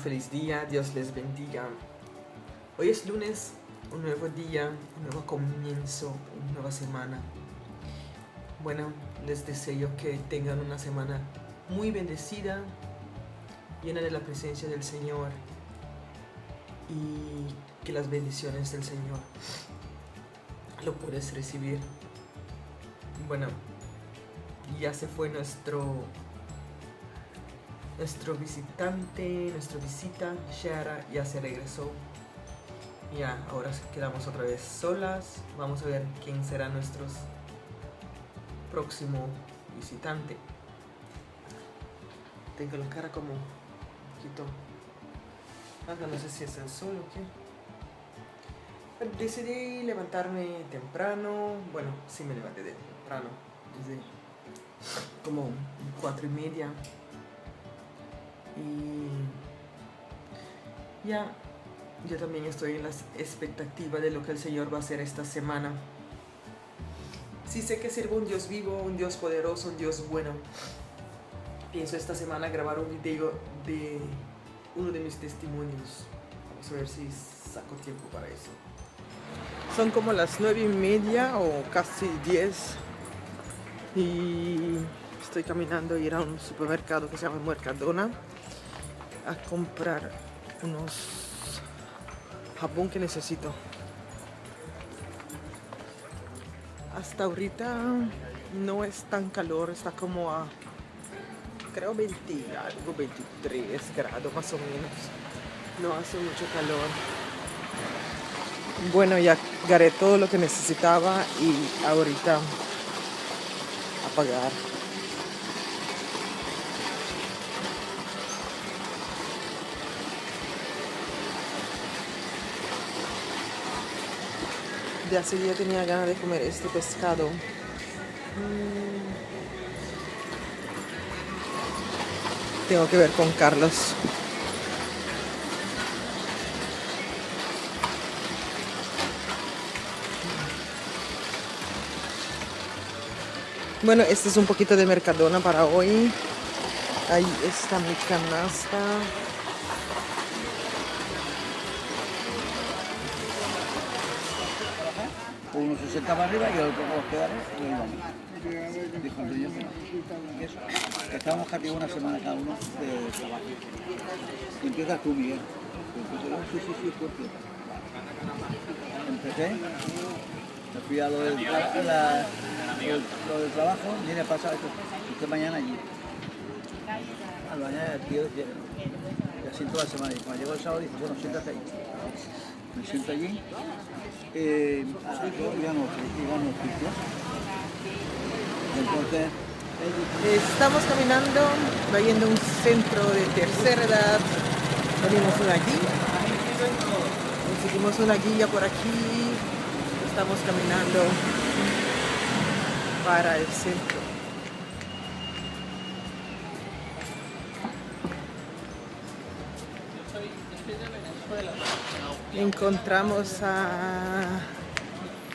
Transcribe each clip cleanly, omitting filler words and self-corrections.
feliz día, Dios les bendiga. Hoy es lunes, un nuevo día, un nuevo comienzo, una nueva semana. Bueno, les deseo que tengan una semana muy bendecida, llena de la presencia del Señor y que las bendiciones del Señor lo puedes recibir. Bueno, ya se fue nuestro visitante, nuestra visita, Shara ya se regresó. Ya, ahora quedamos otra vez solas. Vamos a ver quién será nuestro próximo visitante. Tengo la cara como un poquito... no sé si es el sol o qué. Pero decidí levantarme temprano. Bueno, sí me levanté temprano. Desde como 4:30. Y ya, yo también estoy en la expectativa de lo que el Señor va a hacer esta semana. Sí sé que sirvo a un Dios vivo, un Dios poderoso, un Dios bueno. Pienso esta semana grabar un video de uno de mis testimonios. Vamos a ver si saco tiempo para eso. Son como las 9:30 o casi 10 y estoy caminando a ir a un supermercado que se llama Mercadona a comprar unos jabón que necesito. Hasta ahorita no es tan calor, está como a creo 20 algo, 23 grados más o menos. No hace mucho calor. Bueno, ya agarré todo lo que necesitaba y ahorita a pagar. De hace día tenía ganas de comer este pescado. Tengo que ver con Carlos. Bueno, este es un poquito de Mercadona para hoy. Ahí está mi canasta. Uno se senta para arriba y el otro con los pedales y ahí vamos. Dijo el dueño que eso. Que estábamos casi una semana cada uno de trabajo. Y empiezas tú, Miguel. Sí, fuerte. Empecé, me fui a lo del trabajo, viene a pasar esto. Usted mañana allí. Al mañana el tío llega. Y así toda la semana. Y cuando llegó el sábado dice, bueno, siéntate ahí. Me siento allí. Íbamos oficios. Entonces, Estamos caminando, yendo a un centro de tercera edad. Tenemos una guía. Conseguimos una guía por aquí. Estamos caminando para el centro. Encontramos a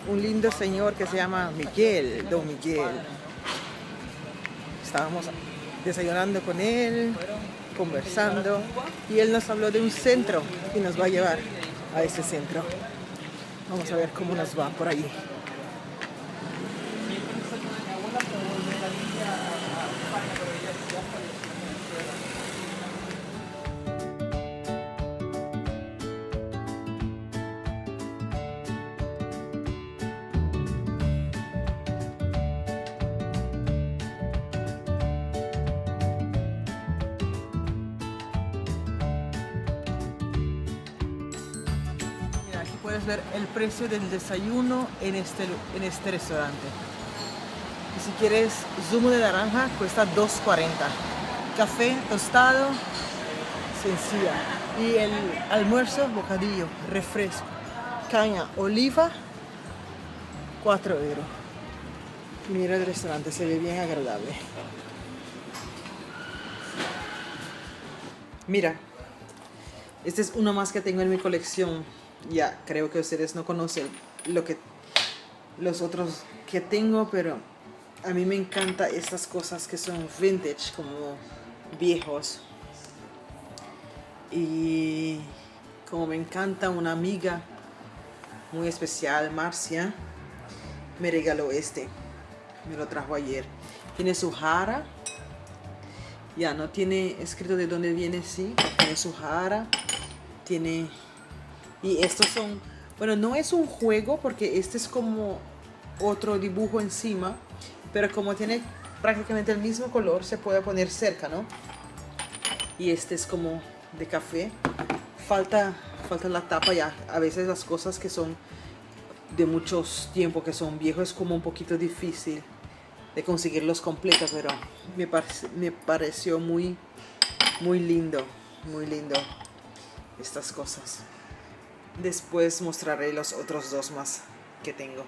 un lindo señor que se llama Miguel, Don Miguel. Estábamos desayunando con él, conversando, y él nos habló de un centro y nos va a llevar a ese centro. Vamos a ver cómo nos va por ahí. Puedes ver el precio del desayuno en este restaurante. Y si quieres zumo de naranja, cuesta $2.40. Café tostado, sencilla. Y el almuerzo, bocadillo, refresco, caña, oliva, 4 euros. Mira el restaurante, se ve bien agradable. Mira, este es uno más que tengo en mi colección. Ya, creo que ustedes no conocen los otros que tengo, pero a mí me encantan estas cosas que son vintage, como viejos. Y como me encanta, una amiga muy especial, Marcia, me regaló este. Me lo trajo ayer. Tiene su jara. Ya no tiene escrito de dónde viene, sí. Tiene su jara. Tiene... Y estos son... Bueno, no es un juego porque este es como otro dibujo encima. Pero como tiene prácticamente el mismo color, se puede poner cerca, ¿no? Y este es como de café. Falta la tapa ya. A veces las cosas que son de muchos tiempos, que son viejos, es como un poquito difícil de conseguirlos completos, pero me pareció muy lindo estas cosas. Después mostraré los otros dos más que tengo.